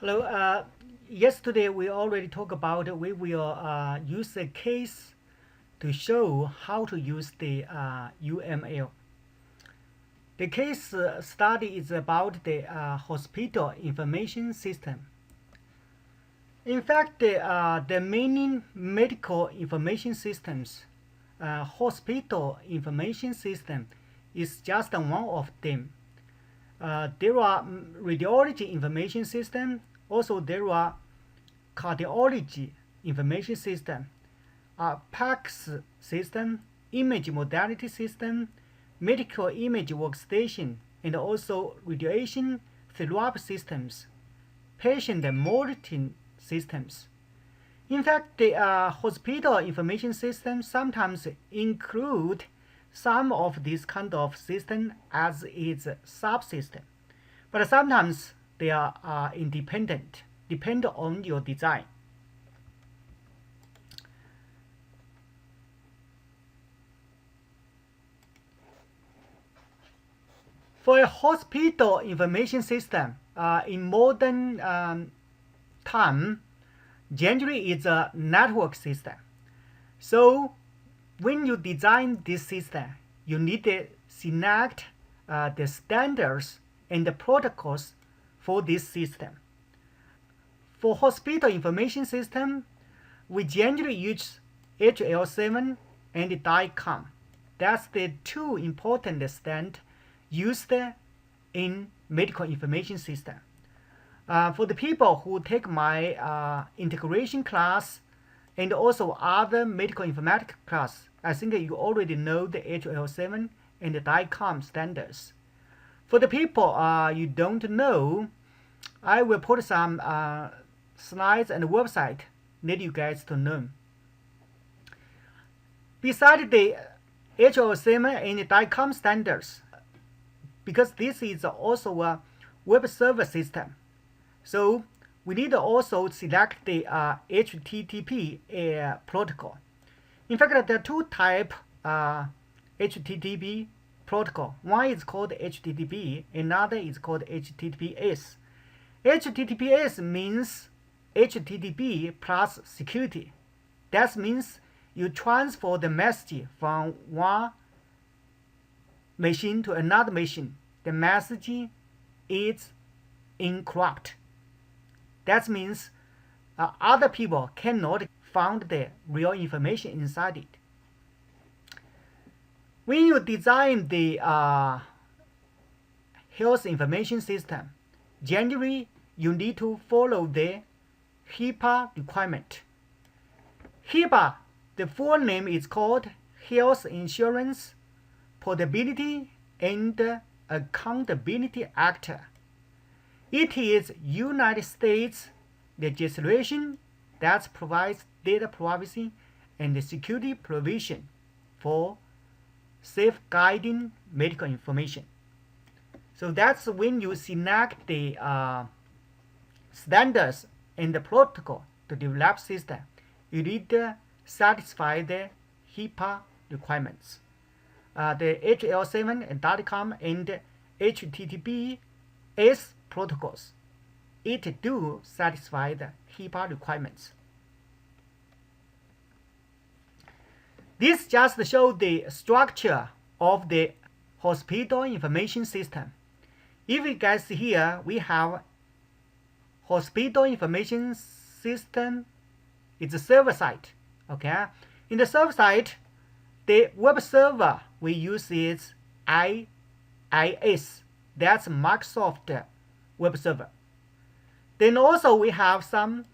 Hello. Yesterday we already talked about we will use a case to show how to use the UML. The case study is about the hospital information system. In fact, the many medical information systems, hospital information system is just one of them. There are radiology information system. Also, there are cardiology information system, PACS system, image modality system, medical image workstation, and also radiation therapy systems, patient monitoring systems. In fact, the hospital information systems sometimes include some of these kind of system as its subsystem, but sometimes they are independent, depend on your design. For a hospital information system, in modern time, generally it's a network system. So when you design this system, you need to select the standards and the protocols for this system. For hospital information system, we generally use HL7 and DICOM. That's the two important standards used in medical information system. For the people who take my integration class and also other medical informatics class, I think you already know the HL7 and the DICOM standards. For the people you don't know, I will put some slides and website need you guys to know. Besides the HL7 and DICOM standards, because this is also a web server system, so we need to also select the HTTP protocol. In fact, there are two types HTTP protocol. One is called HTTP, another is called HTTPS. HTTPS means HTTP plus security. That means you transfer the message from one machine to another machine. The message is encrypted. That means other people cannot find the real information inside it. When you design the health information system, generally you need to follow the HIPAA requirement. HIPAA, the full name is called Health Insurance Portability and Accountability Act. It is United States legislation that provides data privacy and security provision for safeguarding medical information. So that's when you select the standards and the protocol to develop system. You need to satisfy the HIPAA requirements. The HL7 and DICOM and HTTPS protocols, it do satisfy the HIPAA requirements. This just shows the structure of the hospital information system. If you guys see here, we have hospital information system. It's a server side. Okay, in the server side, the web server we use is IIS. That's Microsoft web server. Then also we have some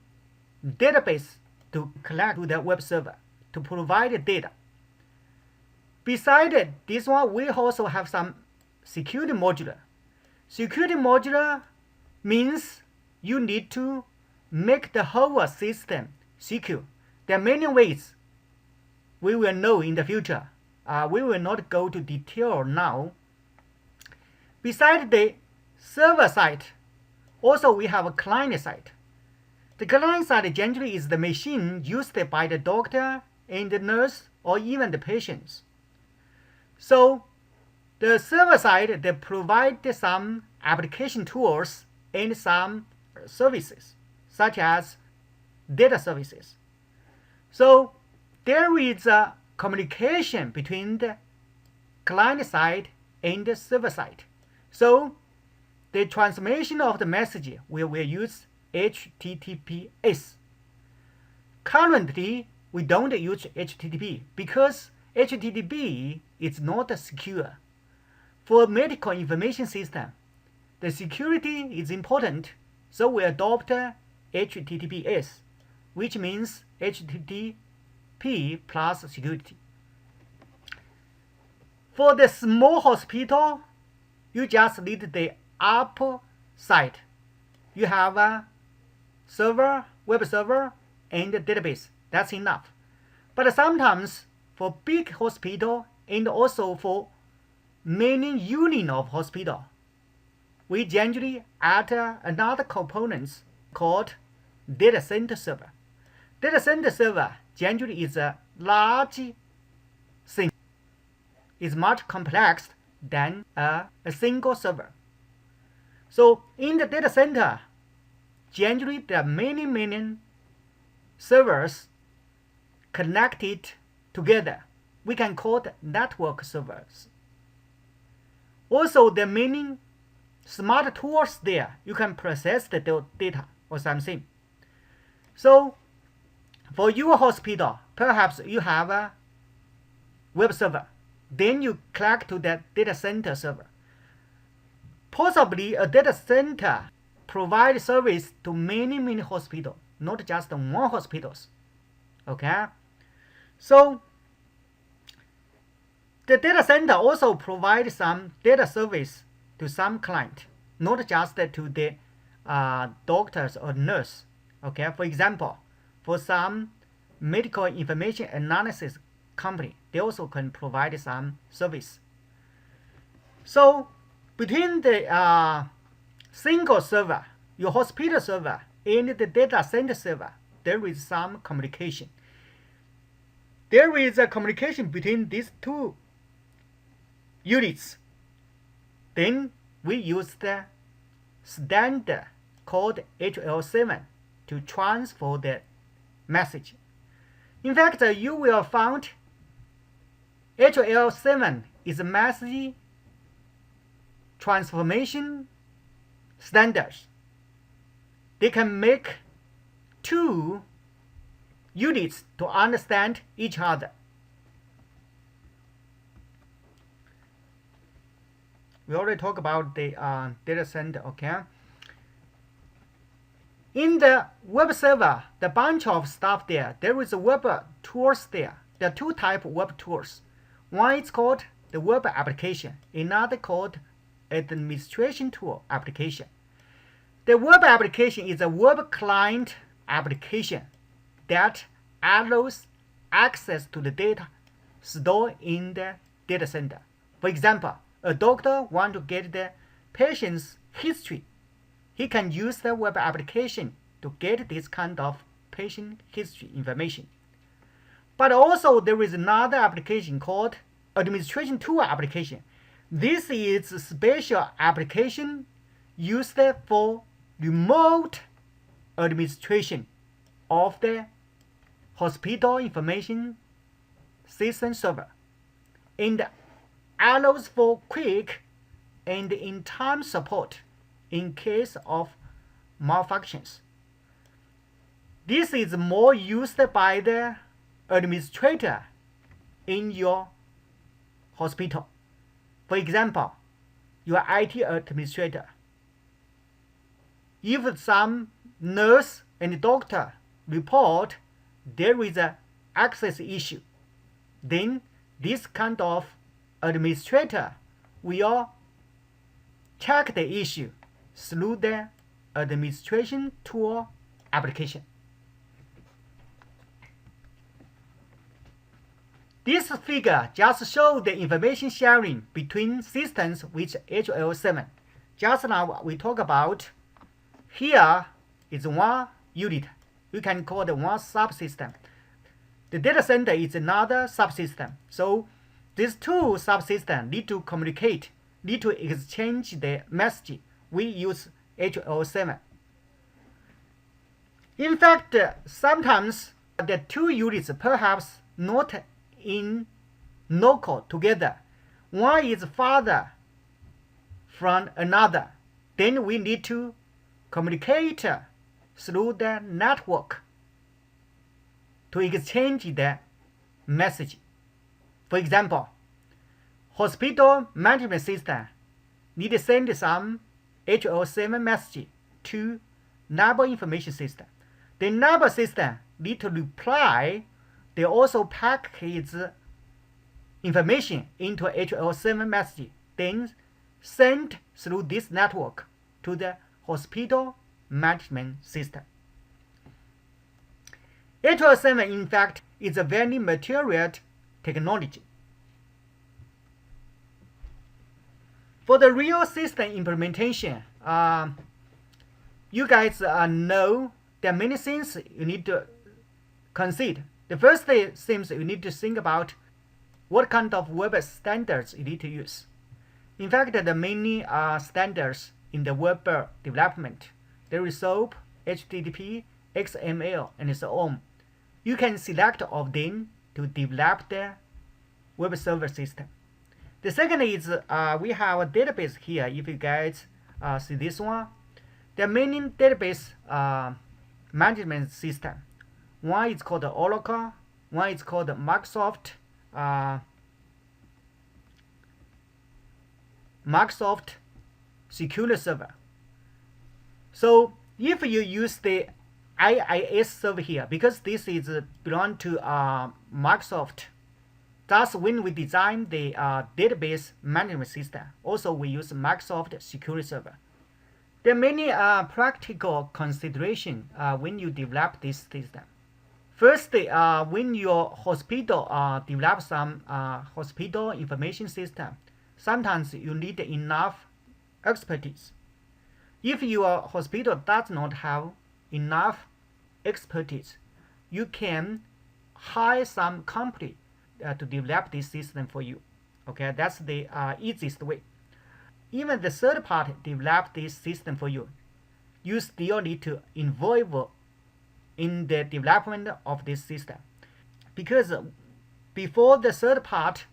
database to collect to the web server to provide data. Besides this one, we also have some security module. Security module means you need to make the whole system secure. There are many ways we will know in the future. We will not go to detail now. Besides the server side, also we have a client side. The client side generally is the machine used by the doctor and the nurse or even the patients. So the server side, they provide some application tools and some services, such as data services. So there is a communication between the client side and the server side. So the transmission of the message will use HTTPS. Currently, we don't use HTTP because HTTP is not secure. For medical information system, the security is important, so we adopt HTTPS, which means HTTP plus security. For the small hospital, you just need the upper side. You have a server, web server, and a database. That's enough. But sometimes for big hospital and also for many units of hospital, we generally add another component called data center server. Data center server generally is a large thing. It's much complex than a single server. So in the data center, generally there are many servers connected together. We can call it network servers. Also, there are many smart tools there. You can process the data or something. So for your hospital, perhaps you have a web server. Then you connect to that data center server. Possibly a data center provides service to many hospitals, not just one hospitals. Okay? So the data center also provides some data service to some client, not just to the doctors or nurse. Okay? For example, for some medical information analysis company, they also can provide some service. So between the single server, your hospital server, and the data center server, there is some communication. There is a communication between these two units. Then we use the standard called HL7 to transfer the message. In fact, you will find HL7 is a message transformation standards. They can make two units to understand each other. We already talked about the data center, okay? In the web server, the bunch of stuff there, there is a web tools there. There are two types of web tools. One is called the web application, another called administration tool application. The web application is a web client application that allows access to the data stored in the data center. For example, a doctor wants to get the patient's history. He can use the web application to get this kind of patient history information. But also there is another application called administration tool application. This is a special application used for remote administration of the hospital information system server and allows for quick and in-time support in case of malfunctions. This is more used by the administrator in your hospital. For example, your IT administrator. If some nurse and doctor report there is an access issue, then this kind of administrator will check the issue through the administration tool application. This figure just shows the information sharing between systems with HL7. Just now we talked about here is one unit. We can call it one subsystem. The data center is another subsystem. So these two subsystems need to communicate, need to exchange the message. We use HL7. In fact, sometimes the two units perhaps not in local together. One is farther from another. Then we need to communicate through the network to exchange the message. For example, hospital management system need to send some HL7 message to neighbor information system. The neighbor system need to reply. They also package information into HL7 message, then sent through this network to the hospital management system. HL7, in fact, is a very material technology. For the real system implementation, you guys know there are many things you need to consider. The first thing you need to think about what kind of web standards you need to use. In fact, there are many standards in the web development. There is SOAP, HTTP, XML, and so on. You can select of them to develop the web server system. The second is we have a database here. If you guys see this one, there are many database management system. One is called Oracle. One is called Microsoft SQL Server. So if you use the IIS server here, because this is belong to Microsoft, thus when we design the database management system, also we use Microsoft SQL Server. There are many practical considerations when you develop this system. First, when your hospital develops some hospital information system, sometimes you need enough expertise. If your hospital does not have enough expertise, you can hire some company to develop this system for you. Okay, that's the easiest way. Even the third party develop this system for you. You still need to involve in the development of this system, because before the third part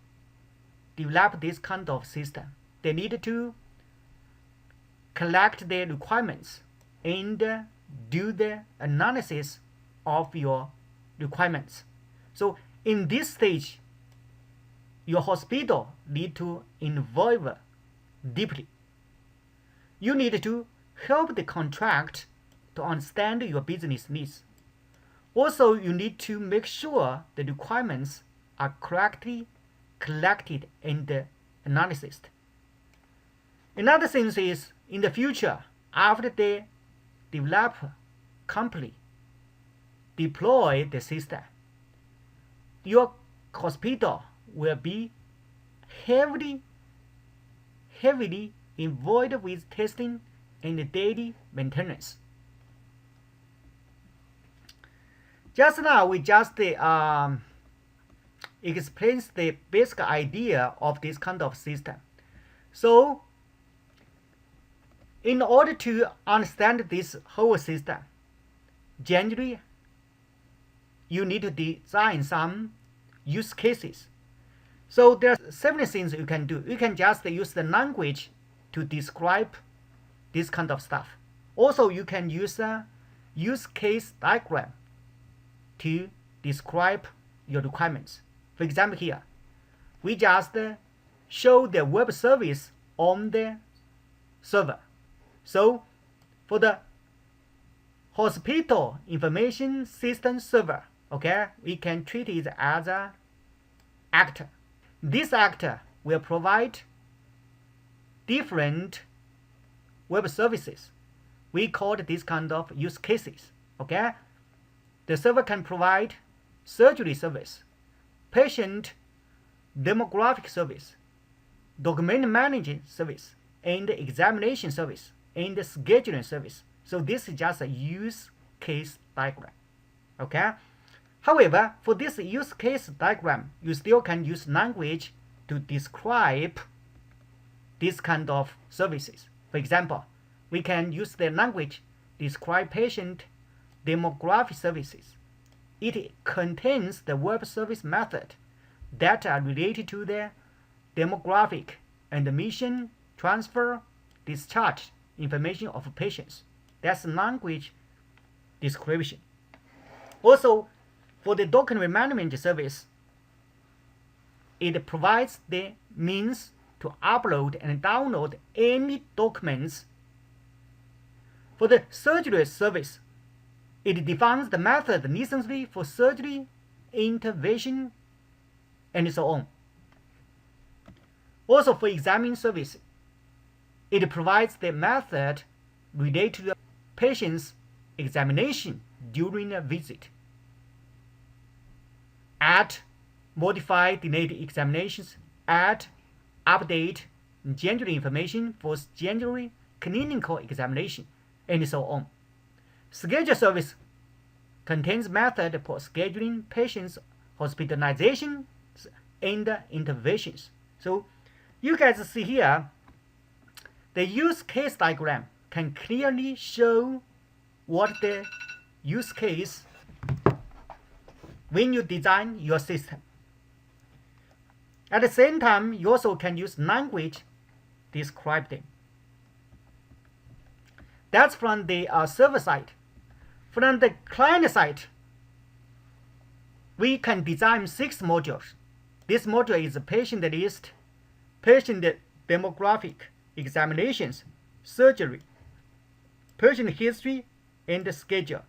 develop this kind of system, they need to collect the requirements and do the analysis of your requirements. So in this stage, your hospital need to involve deeply. You need to help the contract to understand your business needs. Also, you need to make sure the requirements are correctly collected and analyzed. Another thing is, in the future, after the developer company deploy the system, your hospital will be heavily involved with testing and daily maintenance. Just now, we just explains the basic idea of this kind of system. So, in order to understand this whole system, generally, you need to design some use cases. So there are several things you can do. You can just use the language to describe this kind of stuff. Also, you can use a use case diagram to describe your requirements. For example, here, we just show the web service on the server. So, for the hospital information system server, okay, we can treat it as an actor. This actor will provide different web services. We call this kind of use cases. Okay, the server can provide surgery service, patient demographic service, document management service, and examination service, and scheduling service. So this is just a use case diagram. Okay. However, for this use case diagram, you still can use language to describe this kind of services. For example, we can use the language describe patient demographic services. It contains the web service method that are related to the demographic and admission, transfer, discharge information of patients. That's language description. Also, for the document management service, it provides the means to upload and download any documents. For the surgery service, it defines the method necessary for surgery, intervention, and so on. Also, for examining service, it provides the method related to the patient's examination during a visit. Add, modify, delete examinations, add, update general information for general clinical examination, and so on. Schedule service contains method for scheduling patients' hospitalizations and interventions. So you guys see here, the use case diagram can clearly show what the use case when you design your system. At the same time, you also can use language describe them. That's from the server side. From the client side, we can design 6 modules. This module is patient list, patient demographic, examinations, surgery, patient history, and schedule.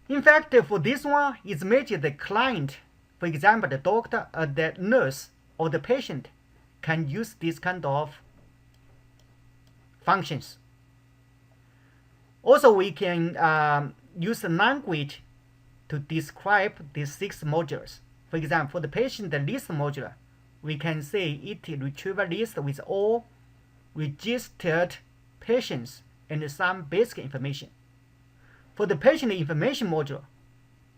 In fact, for this one, it's made the client, for example, the doctor, the nurse, or the patient can use this kind of functions. Also, we can use the language to describe these 6 modules. For example, for the patient list module, we can say it retrieves a list with all registered patients and some basic information. For the patient information module,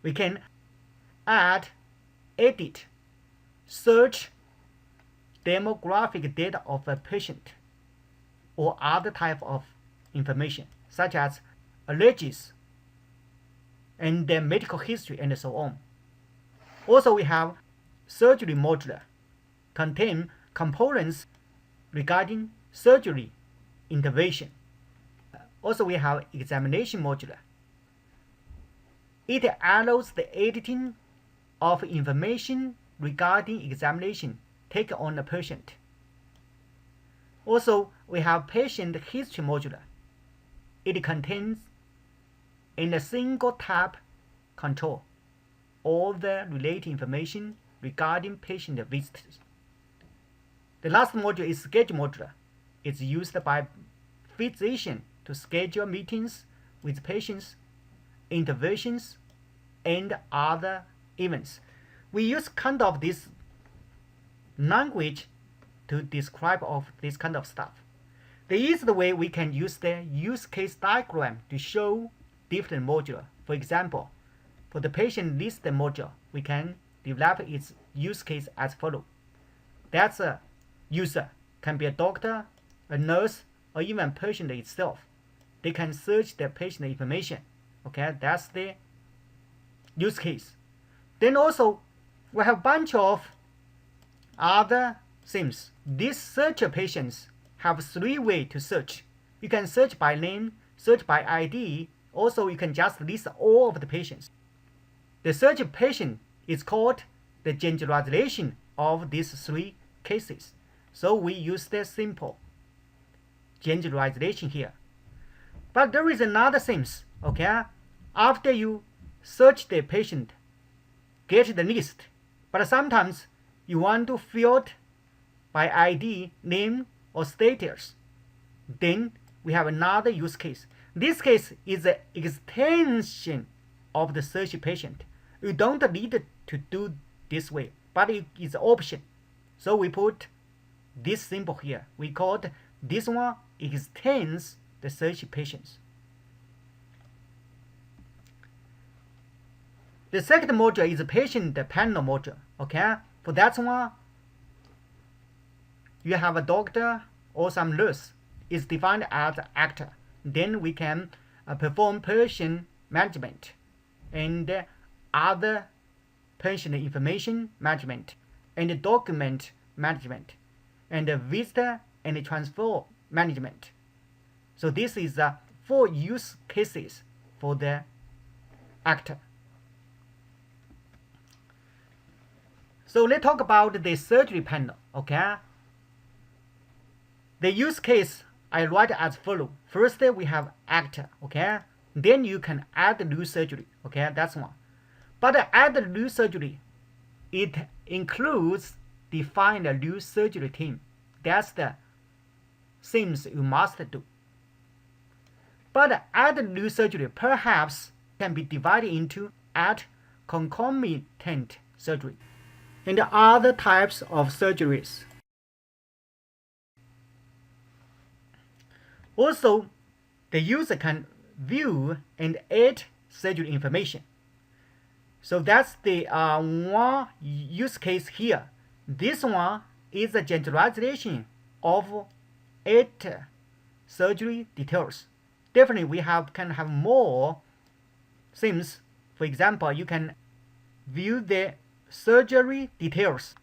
we can add, edit, search demographic data of a patient or other type of information, such as allergies and their medical history and so on. Also, we have surgery module, contain components regarding surgery intervention. Also, we have examination module. It allows the editing of information regarding examination taken on the patient. Also, we have patient history module. It contains, in a single tab, control all the related information regarding patient visits. The last module is schedule module. It's used by physicians to schedule meetings with patients, interventions, and other events. We use kind of this language to describe of this kind of stuff. The easiest way we can use the use case diagram to show different modules. For example, for the patient list module, we can develop its use case as follows. That's a user, can be a doctor, a nurse, or even a patient itself. They can search the patient information. Okay, that's the use case. Then also, we have a bunch of other things. These search patients have 3 ways to search. You can search by name, search by ID. Also, you can just list all of the patients. The search patient is called the generalization of these 3 cases. So we use the simple generalization here. But there is another thing. Okay, after you search the patient, get the list, but sometimes you want to filter by ID, name, or status. Then we have another use case. This case is an extension of the search patient. You don't need to do this way, but it is an option. So we put this symbol here. We called this one extends the search patients. The second module is a patient panel module. Okay, for that one, you have a doctor or some nurse is defined as actor. Then we can perform patient management and other patient information management and document management and visitor and transfer management. So this is 4 use cases for the actor. So let's talk about the surgery panel. Okay, the use case I write as follow. First we have actor. Okay, then you can add new surgery. Okay, that's one. But add new surgery, it includes define a new surgery team. That's the things you must do. But add new surgery perhaps can be divided into add concomitant surgery and other types of surgeries. Also, the user can view and add surgery information. So that's the one use case here. This one is a generalization of 8 surgery details. Definitely we can have more things. For example, you can view the surgery details.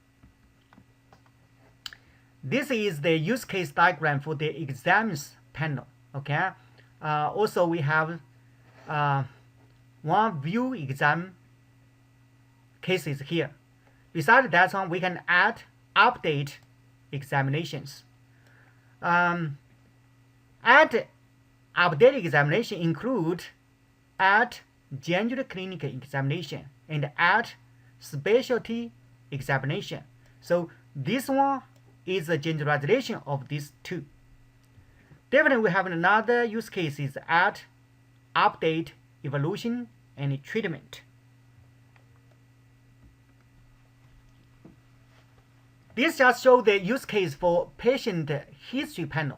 This is the use case diagram for the exams panel. Okay. Also we have one view exam cases here. Besides that one, we can add update examinations. Add update examination include add general clinical examination and add specialty examination. So this one is a generalization of these two. Definitely we have another use case is add update evaluation and treatment. This just shows the use case for patient history panel.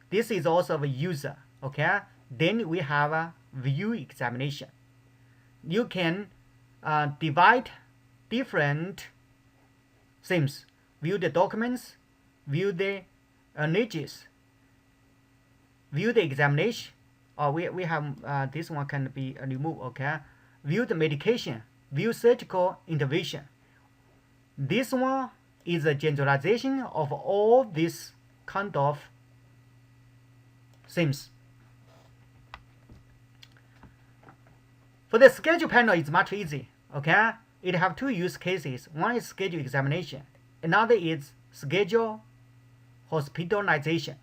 This is also a user. Okay. Then we have a view examination. You can divide different things. View the documents, view the images, view the examination. Or we have this one can be removed. Okay. View the medication, view surgical intervention. This one is a generalization of all these kind of things. For the schedule panel, it's much easy. Okay, it have 2 use cases. One is schedule examination, another is schedule hospitalization.